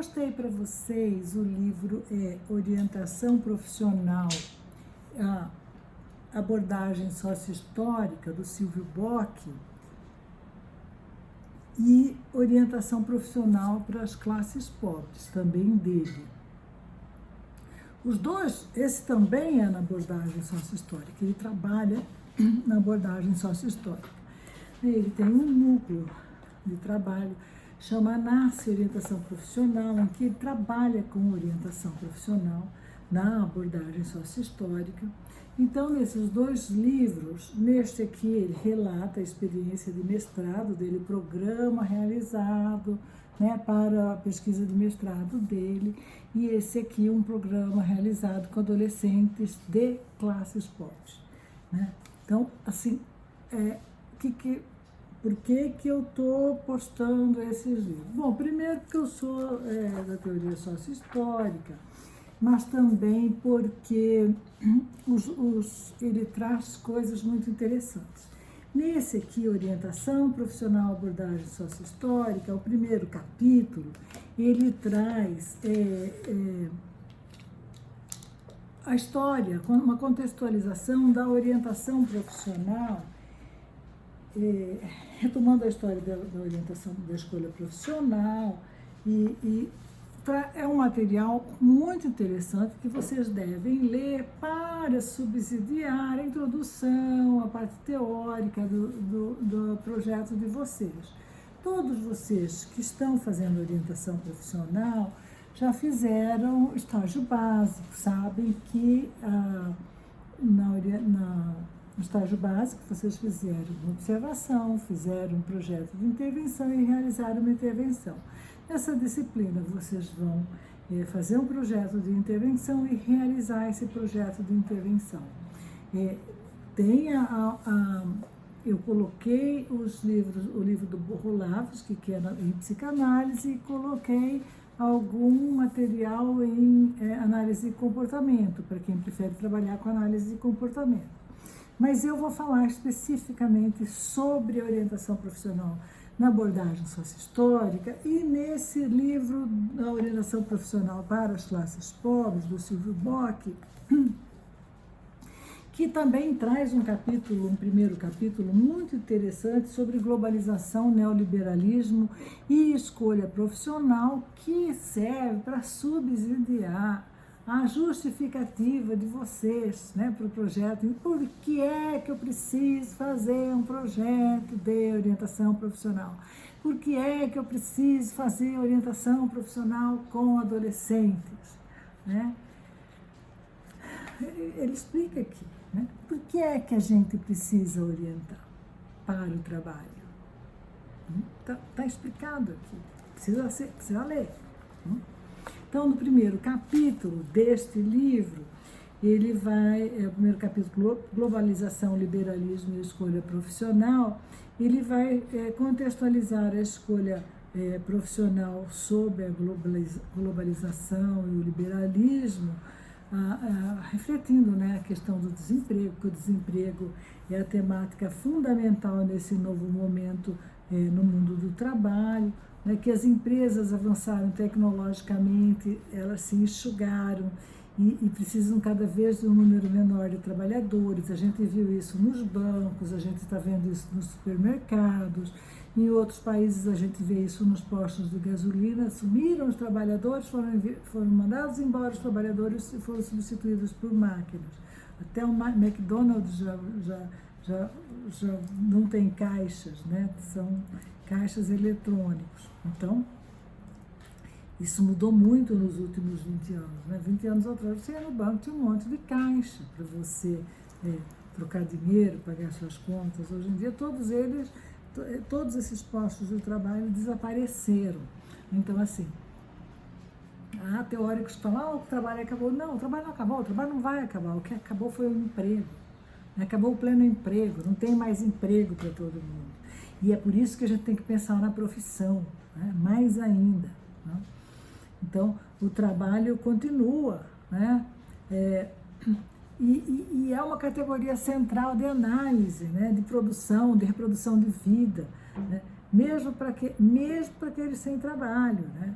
mostrei para vocês o livro Orientação Profissional, a abordagem sócio-histórica do Silvio Bock e Orientação Profissional para as Classes Pobres, também dele. Os dois, esse também é na abordagem sócio-histórica, ele trabalha na abordagem sócio-histórica. Ele tem um núcleo de trabalho, chama NASCE Orientação Profissional, em que ele trabalha com orientação profissional na abordagem sócio-histórica. Então, nesses dois livros, neste aqui ele relata a experiência de mestrado dele, o programa realizado, né, para a pesquisa de mestrado dele, e esse aqui um programa realizado com adolescentes de classes pobres, né? Então, assim, por que eu estou postando esses livros? Bom, primeiro porque eu sou da teoria sócio-histórica, mas também porque ele traz coisas muito interessantes. Nesse aqui, Orientação Profissional, Abordagem Sócio-Histórica, o primeiro capítulo, ele traz a história, uma contextualização da orientação profissional, retomando a história da orientação da escolha profissional, é um material muito interessante que vocês devem ler para subsidiar a introdução, a parte teórica do projeto de vocês. Todos vocês que estão fazendo orientação profissional já fizeram estágio básico, sabem que no estágio básico vocês fizeram uma observação, fizeram um projeto de intervenção e realizaram uma intervenção. Nessa disciplina vocês vão fazer um projeto de intervenção e realizar esse projeto de intervenção. Eu coloquei o livro do Borrolavos, que é em psicanálise, e coloquei algum material em análise de comportamento, para quem prefere trabalhar com análise de comportamento. Mas eu vou falar especificamente sobre orientação profissional na abordagem sócio-histórica e nesse livro da orientação profissional para as classes pobres, do Silvio Bock, que também traz um primeiro capítulo muito interessante sobre globalização, neoliberalismo e escolha profissional, que serve para subsidiar a justificativa de vocês, né, para o projeto. E por que é que eu preciso fazer um projeto de orientação profissional? Por que é que eu preciso fazer orientação profissional com adolescentes, né? Ele explica aqui, né? Por que é que a gente precisa orientar para o trabalho? Tá explicado aqui, precisa ler. Então, no primeiro capítulo deste livro, ele o primeiro capítulo, Globalização, Liberalismo e Escolha Profissional, ele vai contextualizar a escolha profissional sobre a globalização e o liberalismo, refletindo, né, a questão do desemprego, que o desemprego é a temática fundamental nesse novo momento no mundo do trabalho, né, que as empresas avançaram tecnologicamente, elas se enxugaram e precisam cada vez de um número menor de trabalhadores. A gente viu isso nos bancos, a gente está vendo isso nos supermercados, em outros países a gente vê isso nos postos de gasolina. Sumiram os trabalhadores, foram mandados embora os trabalhadores e foram substituídos por máquinas. Até o McDonald's já não tem caixas, né? São caixas eletrônicos. Então, isso mudou muito nos últimos 20 anos. Né? 20 anos atrás, você ia no banco, tinha um monte de caixa para você trocar dinheiro, pagar suas contas. Hoje em dia, todos esses postos de trabalho desapareceram. Então, assim, há teóricos que falam, o trabalho acabou. Não, o trabalho não acabou, o trabalho não vai acabar. O que acabou foi o emprego. Acabou o pleno emprego, não tem mais emprego para todo mundo. E é por isso que a gente tem que pensar na profissão, né? Mais ainda. Né? Então, o trabalho continua, né? E é uma categoria central de análise, né? De produção, de reprodução de vida, né? Mesmo para aqueles sem trabalho, né?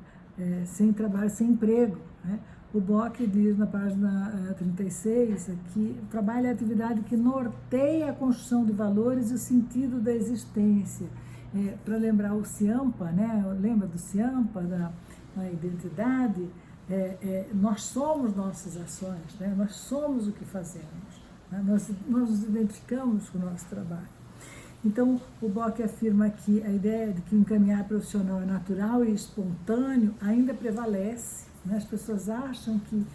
sem trabalho, sem emprego, né? O Bock diz na página 36 que o trabalho é a atividade que norteia a construção de valores e o sentido da existência. Para lembrar o Ciampa, né? Lembra do Ciampa, da identidade? Nós somos nossas ações, né? Nós somos o que fazemos, né? Nós nos identificamos com o nosso trabalho. Então, o Bock afirma que a ideia de que o encaminhar profissional é natural e espontâneo ainda prevalece, né? As pessoas acham que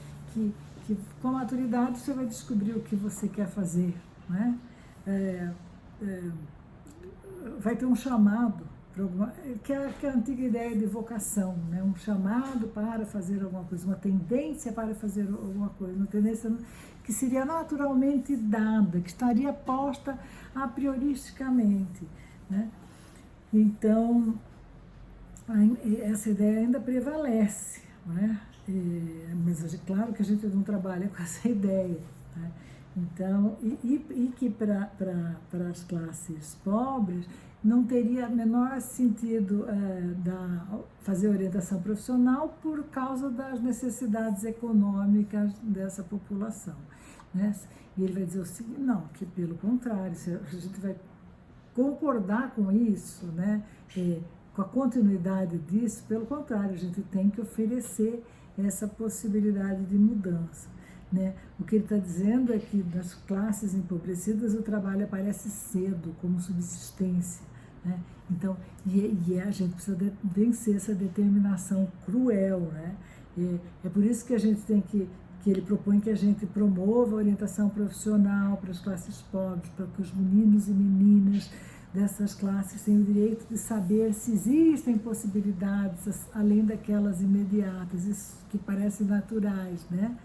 com a maturidade você vai descobrir o que você quer fazer, né? Vai ter um chamado, que é a antiga ideia de vocação, né? Um chamado para fazer alguma coisa, uma tendência para fazer alguma coisa, uma tendência que seria naturalmente dada, que estaria posta a prioristicamente, né? Então, essa ideia ainda prevalece, né? Mas é claro que a gente não trabalha com essa ideia, né? Então, e que para as classes pobres não teria menor sentido fazer orientação profissional por causa das necessidades econômicas dessa população, né? E ele vai dizer o seguinte, não, que pelo contrário, a gente vai concordar com isso, né? Com a continuidade disso, pelo contrário, a gente tem que oferecer essa possibilidade de mudança, né? O que ele está dizendo é que nas classes empobrecidas o trabalho aparece cedo, como subsistência, né? Então, a gente precisa vencer essa determinação cruel, né? É por isso que a gente tem que ele propõe que a gente promova a orientação profissional para as classes pobres, para que os meninos e meninas dessas classes tenham o direito de saber se existem possibilidades além daquelas imediatas, isso que parecem naturais, né?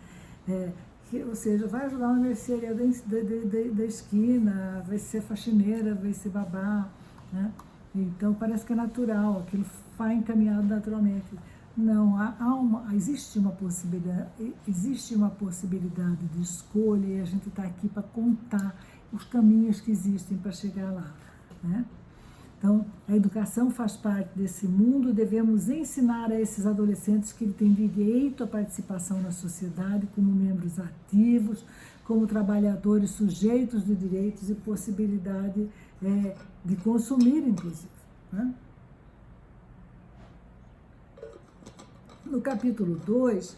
Ou seja, vai ajudar na mercearia da esquina, vai ser faxineira, vai ser babá, né? Então parece que é natural, aquilo vai encaminhado naturalmente. Não, existe uma possibilidade de escolha e a gente está aqui para contar os caminhos que existem para chegar lá, né? Então, a educação faz parte desse mundo, devemos ensinar a esses adolescentes que eles têm direito à participação na sociedade como membros ativos, como trabalhadores sujeitos de direitos e possibilidade de consumir, inclusive, né? No capítulo 2,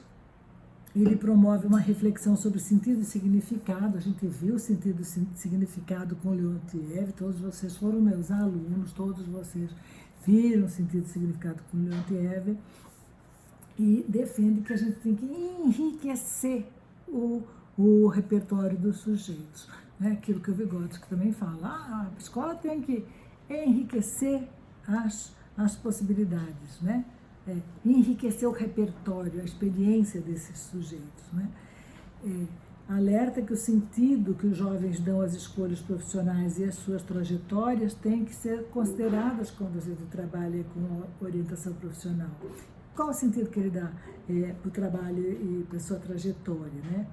ele promove uma reflexão sobre sentido e significado. A gente viu o sentido e significado com Leontiev, todos vocês foram meus alunos, todos vocês viram o sentido e significado com Leontiev, e defende que a gente tem que enriquecer o repertório dos sujeitos, né? Aquilo que o Vygotsky também fala, a escola tem que enriquecer as possibilidades, né? Enriquecer o repertório, a experiência desses sujeitos, né? Alerta que o sentido que os jovens dão às escolhas profissionais e às suas trajetórias tem que ser consideradas quando a gente trabalha com orientação profissional. Qual o sentido que ele dá para o trabalho e para a sua trajetória, né?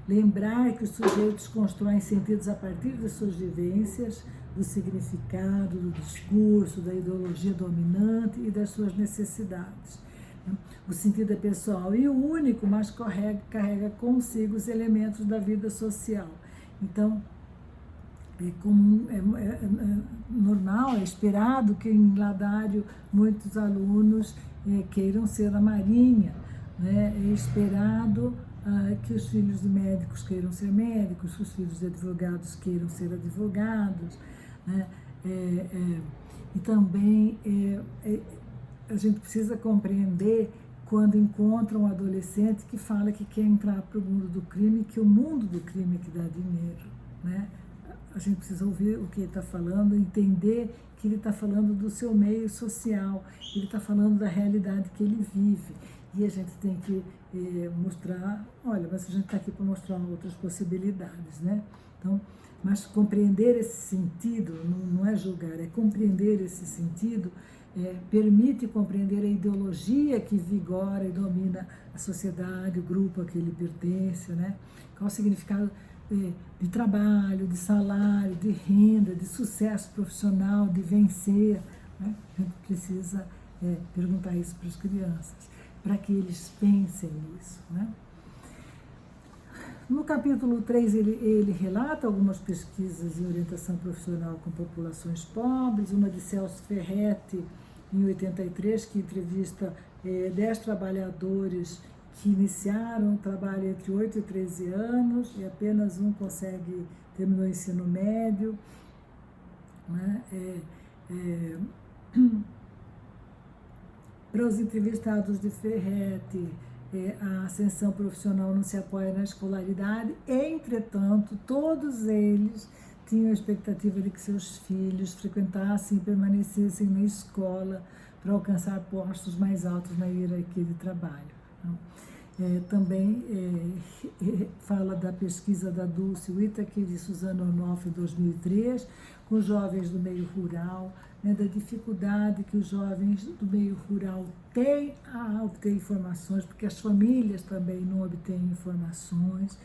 Lembrar que os sujeitos constroem sentidos a partir das suas vivências, do significado, do discurso, da ideologia dominante e das suas necessidades. O sentido é pessoal e único, mas carrega consigo os elementos da vida social. Então, é normal, é esperado que em Ladário muitos alunos queiram ser da Marinha, né? É esperado que os filhos de médicos queiram ser médicos, que os filhos de advogados queiram ser advogados, né? E também a gente precisa compreender quando encontra um adolescente que fala que quer entrar para o mundo do crime, que o mundo do crime é que dá dinheiro, né? A gente precisa ouvir o que ele está falando, entender que ele está falando do seu meio social, ele está falando da realidade que ele vive. E a gente tem que mostrar, olha, mas a gente está aqui para mostrar outras possibilidades, né? Então, mas compreender esse sentido, não é julgar, é compreender esse sentido, permite compreender a ideologia que vigora e domina a sociedade, o grupo a que ele pertence, né? Qual o significado de trabalho, de salário, de renda, de sucesso profissional, de vencer, né? A gente precisa perguntar isso para as crianças. para que eles pensem nisso, né? No capítulo 3, ele relata algumas pesquisas em orientação profissional com populações pobres, uma de Celso Ferretti, em 83, que entrevista 10 trabalhadores que iniciaram o trabalho entre 8 e 13 anos, e apenas um terminou o ensino médio, né? Para os entrevistados de Ferretti, a ascensão profissional não se apoia na escolaridade, entretanto, todos eles tinham a expectativa de que seus filhos frequentassem e permanecessem na escola para alcançar postos mais altos na hierarquia de trabalho. Também fala da pesquisa da Dulce Whittaker e de Suzana Onoff em 2003, com jovens do meio rural, né, da dificuldade que os jovens do meio rural têm a obter informações, porque as famílias também não obtêm informações,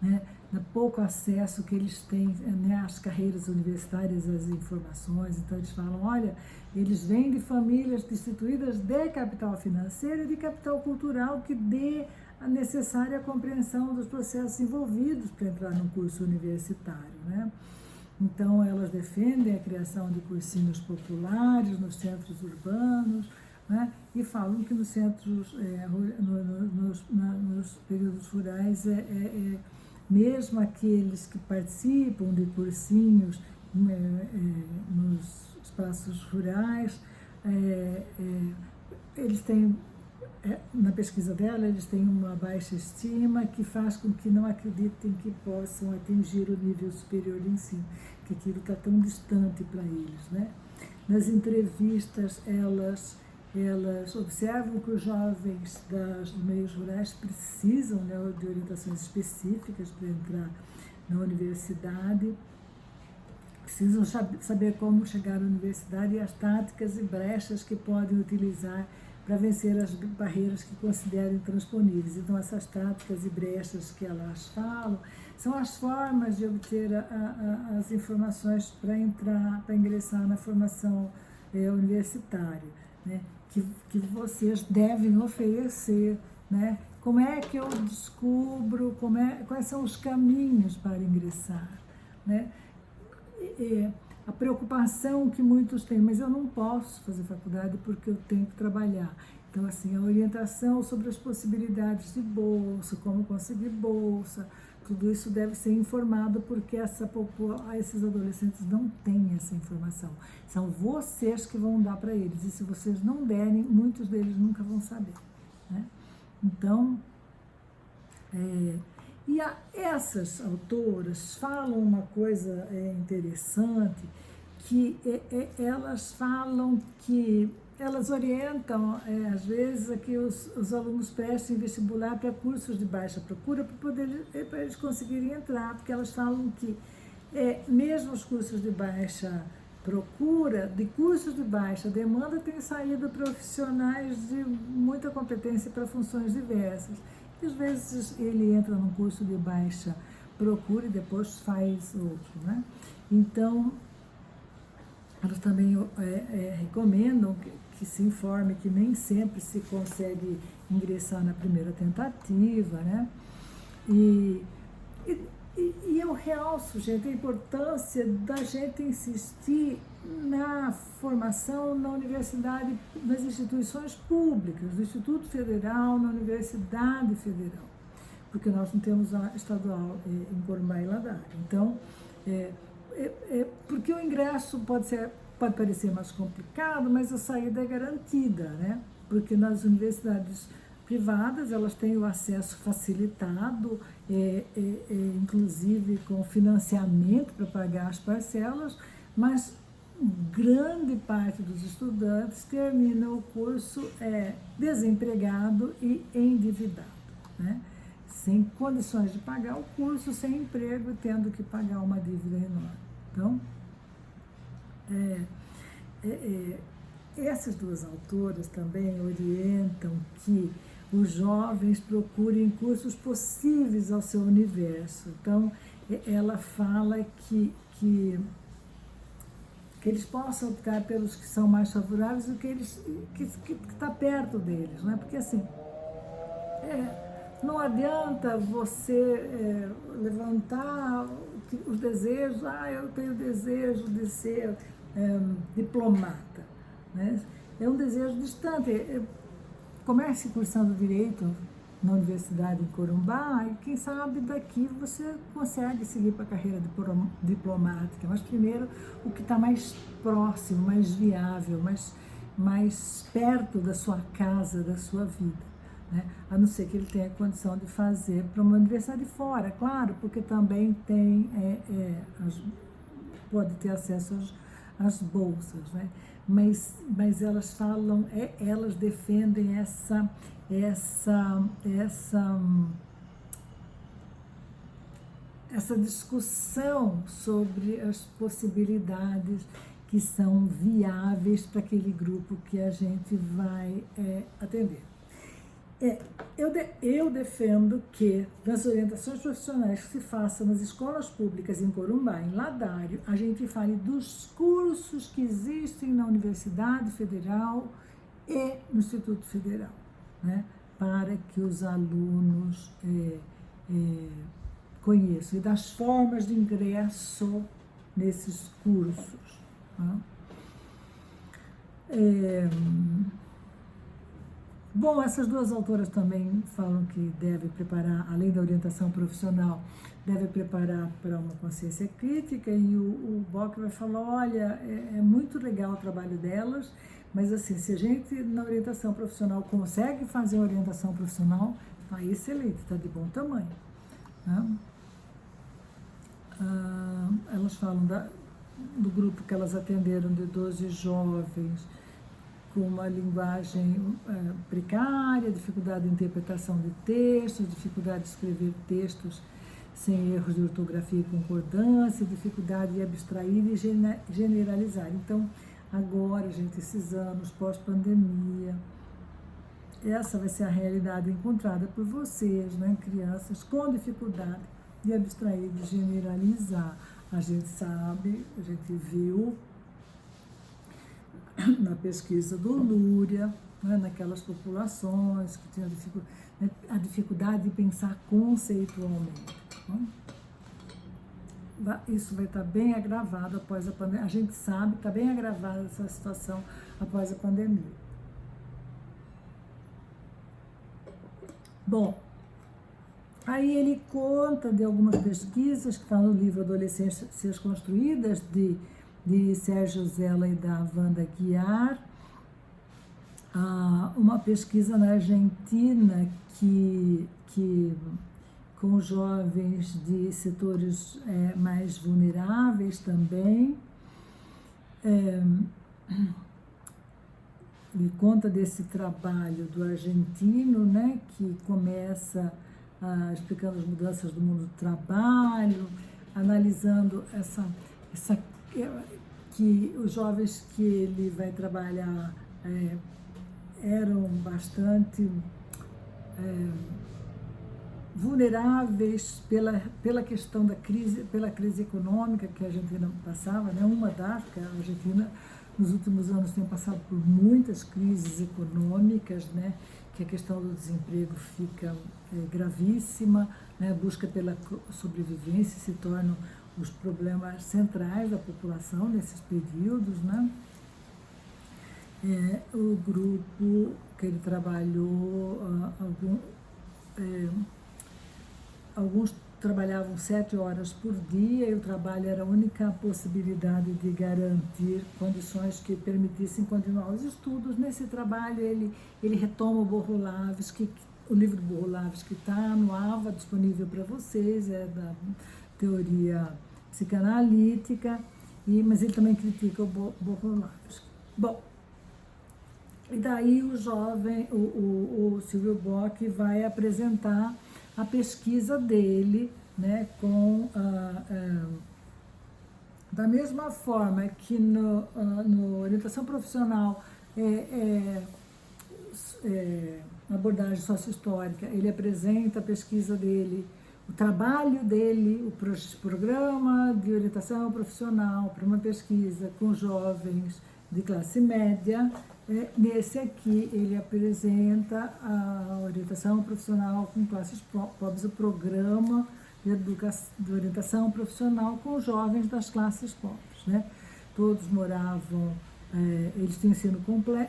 né, do pouco acesso que eles têm, né, às carreiras universitárias, às informações. Então eles falam, olha, eles vêm de famílias destituídas de capital financeiro e de capital cultural que dê a necessária compreensão dos processos envolvidos para entrar num curso universitário, né? Então, elas defendem a criação de cursinhos populares nos centros urbanos, né? E falam que nos centros, nos períodos rurais, mesmo aqueles que participam de cursinhos nos espaços rurais, eles têm, na pesquisa dela, eles têm uma baixa estima que faz com que não acreditem que possam atingir o nível superior de ensino, que aquilo está tão distante para eles, né? Nas entrevistas, elas observam que os jovens dos meios rurais precisam, né, de orientações específicas para entrar na universidade, precisam saber como chegar à universidade e as táticas e brechas que podem utilizar para vencer as barreiras que consideram intransponíveis. Então, essas táticas e brechas que elas falam são as formas de obter as informações para ingressar na formação universitária, né? Que vocês devem oferecer, né? Como é que eu descubro, quais são os caminhos para ingressar, né? A preocupação que muitos têm, mas eu não posso fazer faculdade porque eu tenho que trabalhar. Então, assim, a orientação sobre as possibilidades de bolsa, como conseguir bolsa, tudo isso deve ser informado porque esses adolescentes não têm essa informação. São vocês que vão dar para eles, e se vocês não derem, muitos deles nunca vão saber, né? Então, essas autoras falam uma coisa interessante, que elas falam que elas orientam, às vezes, a que os alunos prestem vestibular para cursos de baixa procura para eles conseguirem entrar, porque elas falam que mesmo os cursos de baixa procura, de cursos de baixa demanda, tem saído profissionais de muita competência para funções diversas. E às vezes ele entra num curso de baixa procura e depois faz outro, né? Então, elas também recomendam que se informe que nem sempre se consegue ingressar na primeira tentativa, né? E eu realço, gente, a importância da gente insistir na formação na universidade, nas instituições públicas, do Instituto Federal, na Universidade Federal, porque nós não temos a estadual em Corumbá e Ladara. Então, porque o ingresso pode parecer mais complicado, mas a saída é garantida, né? Porque nas universidades privadas elas têm o acesso facilitado, inclusive com financiamento para pagar as parcelas, mas grande parte dos estudantes termina o curso desempregado e endividado, né? Sem condições de pagar o curso, sem emprego e tendo que pagar uma dívida enorme. Então, essas duas autoras também orientam que os jovens procurem cursos possíveis ao seu universo. Então, ela fala que eles possam optar pelos que são mais favoráveis do que está perto deles, né? Porque assim, não adianta você levantar os desejos, eu tenho desejo de ser diplomata, né? É um desejo distante. Comece cursando Direito na Universidade em Corumbá e quem sabe daqui você consegue seguir para a carreira diplomática, mas primeiro o que está mais próximo, mais viável, mais perto da sua casa, da sua vida, né? A não ser que ele tenha condição de fazer para uma universidade fora, claro, porque também tem, pode ter acesso às bolsas, né? Mas elas falam, elas defendem essa discussão sobre as possibilidades que são viáveis para aquele grupo que a gente vai atender. Eu defendo que nas orientações profissionais que se façam nas escolas públicas em Corumbá, em Ladário, a gente fale dos cursos que existem na Universidade Federal e no Instituto Federal, né, para que os alunos conheçam, e das formas de ingresso nesses cursos, né? Bom, essas duas autoras também falam que deve preparar, além da orientação profissional, deve preparar para uma consciência crítica, e o Bock vai falar, olha, é muito legal o trabalho delas, mas assim, se a gente na orientação profissional consegue fazer a orientação profissional, está excelente, está de bom tamanho, né? Elas falam do grupo que elas atenderam de 12 jovens, com uma linguagem precária, dificuldade de interpretação de textos, dificuldade de escrever textos sem erros de ortografia e concordância, dificuldade de abstrair e generalizar. Então, agora, gente, esses anos pós-pandemia, essa vai ser a realidade encontrada por vocês, né, crianças com dificuldade de abstrair, de generalizar. A gente sabe, a gente viu na pesquisa do Lúria, né, naquelas populações que tinham a dificuldade de pensar conceitualmente, né? Isso vai estar bem agravado após a pandemia. A gente sabe que está bem agravada essa situação após a pandemia. Bom, aí ele conta de algumas pesquisas que estão no livro Adolescências Construídas, de Sérgio Zella e da Wanda Guiar, uma pesquisa na Argentina que com jovens de setores mais vulneráveis também. Ele conta desse trabalho do argentino, né, que começa explicando as mudanças do mundo do trabalho, analisando que os jovens que ele vai trabalhar eram bastante vulneráveis pela questão da crise, pela crise econômica que a Argentina passava, né? Uma das, que a Argentina nos últimos anos tem passado por muitas crises econômicas, né? Que a questão do desemprego fica gravíssima, né? A busca pela sobrevivência se tornam os problemas centrais da população nesses períodos, né? O grupo que ele trabalhou, alguns trabalhavam 7 horas por dia, e o trabalho era a única possibilidade de garantir condições que permitissem continuar os estudos. Nesse trabalho ele retoma o Bohulavsky, o livro do Bohulavsky está no AVA, disponível para vocês, é da teoria psicanalítica, mas ele também critica o Bohulavsky. Bom, e daí o jovem, o Silvio Bock, vai apresentar a pesquisa dele, né, da mesma forma que no orientação profissional, abordagem sociohistórica, ele apresenta a pesquisa dele, o trabalho dele, o programa de orientação profissional para uma pesquisa com jovens de classe média, Nesse aqui, ele apresenta a orientação profissional com classes pobres, o programa de orientação profissional com jovens das classes pobres, né? Todos moravam, eles tinham ensino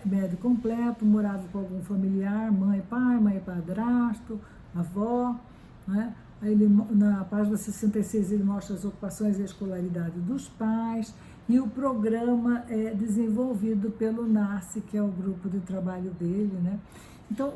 médio completo, moravam com algum familiar, mãe, pai, padrasto, avó, né? Aí na página 66 ele mostra as ocupações e a escolaridade dos pais, e o programa é desenvolvido pelo NARCE, que é o grupo de trabalho dele, né? Então,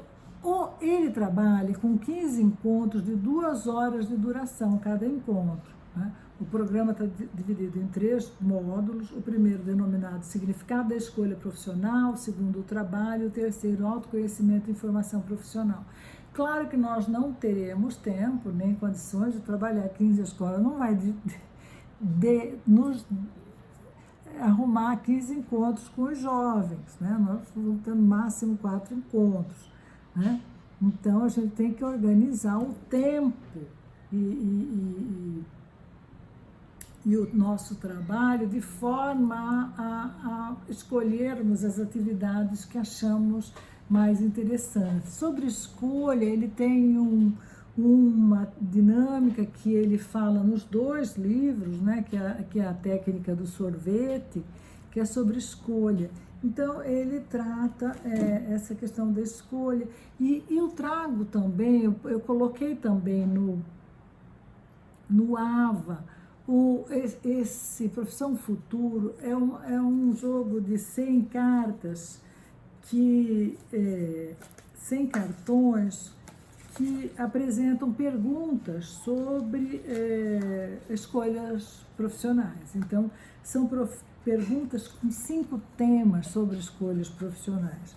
ele trabalha com 15 encontros de 2 horas de duração cada encontro, né? O programa está dividido em 3 módulos, o primeiro denominado Significado da Escolha Profissional, o segundo o Trabalho, o terceiro Autoconhecimento e Informação Profissional. Claro que nós não teremos tempo, nem condições de trabalhar 15 escolas, não vai nos arrumar 15 encontros com os jovens, né? Nós vamos ter no máximo 4 encontros, né? Então, a gente tem que organizar o tempo e o nosso trabalho de forma a escolhermos as atividades que achamos mais interessantes. Sobre escolha, ele tem uma dinâmica que ele fala nos 2 livros, né, que é a técnica do sorvete, que é sobre escolha. Então, ele trata essa questão da escolha. E eu trago também, eu coloquei também no AVA, esse Profissão Futuro é um jogo de 100 cartas, 100 cartões, que apresentam perguntas sobre escolhas profissionais. Então, são perguntas com 5 temas sobre escolhas profissionais.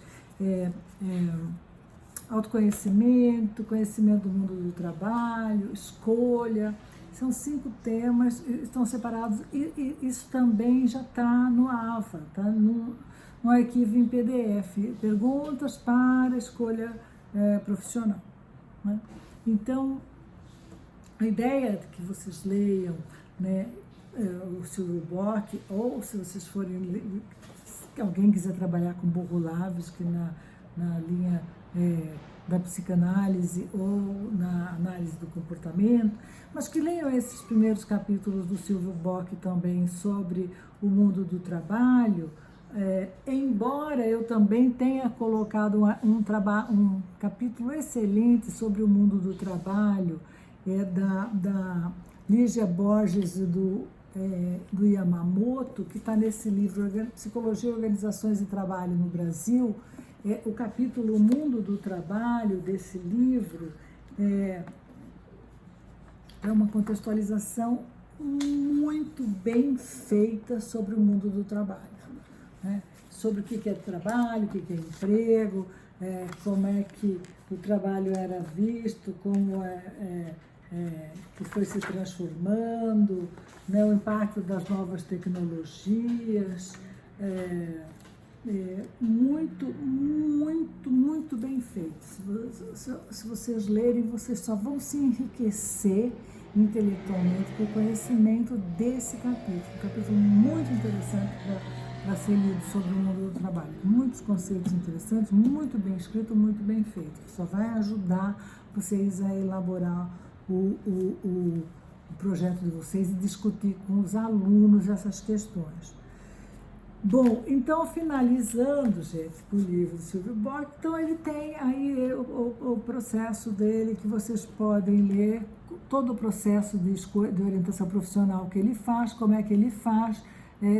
Autoconhecimento, conhecimento do mundo do trabalho, escolha. São 5 temas, estão separados, e isso também já está no AVA, está no arquivo em PDF, perguntas para escolha profissional, né? Então, a ideia é que vocês leiam, né, o Silvio Bock, ou se vocês forem, se alguém quiser trabalhar com Bogolavsky, que na linha da psicanálise ou na análise do comportamento, mas que leiam esses primeiros capítulos do Silvio Bock também sobre o mundo do trabalho, embora eu também tenha colocado um capítulo excelente sobre o mundo do trabalho, da Lígia Borges e do Yamamoto, que está nesse livro Psicologia, Organizações e Trabalho no Brasil. O capítulo O Mundo do Trabalho desse livro é uma contextualização muito bem feita sobre o mundo do trabalho, né? Sobre o que é trabalho, o que é emprego, como é que o trabalho era visto, como que foi se transformando, né? O impacto das novas tecnologias. Muito bem feito. Se vocês lerem, vocês só vão se enriquecer intelectualmente com o conhecimento desse capítulo. Um capítulo muito interessante para ser lido sobre o mundo do trabalho. Muitos conceitos interessantes, muito bem escrito, muito bem feito. Só vai ajudar vocês a elaborar o projeto de vocês e discutir com os alunos essas questões. Bom, então, finalizando, gente, o livro do Silvio Bock, então ele tem aí o processo dele, que vocês podem ler, todo o processo de orientação profissional que ele faz, como é que ele faz,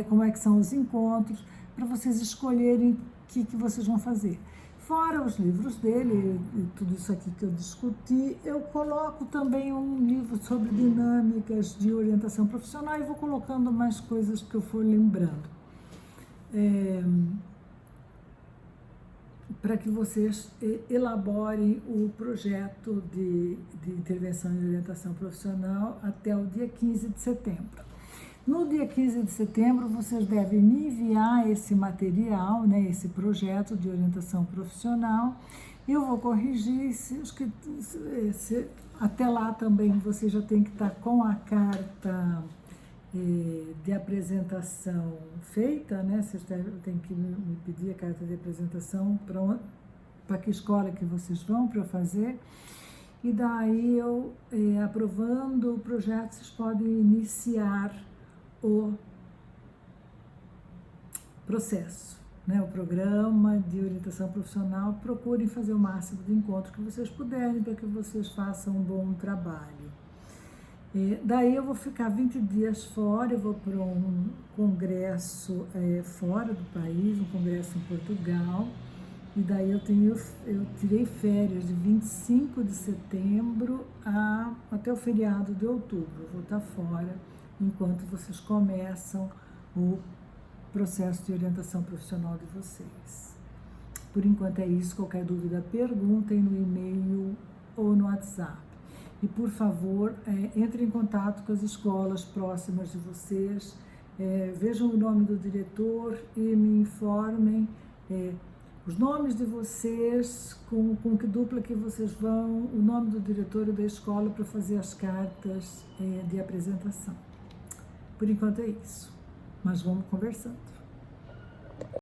como é que são os encontros, para vocês escolherem o que vocês vão fazer. Fora os livros dele, e tudo isso aqui que eu discuti, eu coloco também um livro sobre dinâmicas de orientação profissional e vou colocando mais coisas que eu for lembrando. Para que vocês elaborem o projeto de intervenção e orientação profissional até o dia 15 de setembro. No dia 15 de setembro, vocês devem me enviar esse material, né, esse projeto de orientação profissional. Eu vou corrigir, até lá também você já tem que estar com a carta de apresentação feita, né? Vocês têm que me pedir a carta de apresentação para que escola que vocês vão para eu fazer. E daí eu, aprovando o projeto, vocês podem iniciar o processo, né? O programa de orientação profissional. Procurem fazer o máximo de encontro que vocês puderem para que vocês façam um bom trabalho. Daí eu vou ficar 20 dias fora, eu vou para um congresso fora do país, um congresso em Portugal, e daí eu tirei férias de 25 de setembro até o feriado de outubro. Eu vou estar fora enquanto vocês começam o processo de orientação profissional de vocês. Por enquanto é isso. Qualquer dúvida, perguntem no e-mail ou no WhatsApp. E, por favor, entrem em contato com as escolas próximas de vocês, vejam o nome do diretor e me informem os nomes de vocês, com que dupla que vocês vão, o nome do diretor e da escola para fazer as cartas de apresentação. Por enquanto é isso, mas vamos conversando.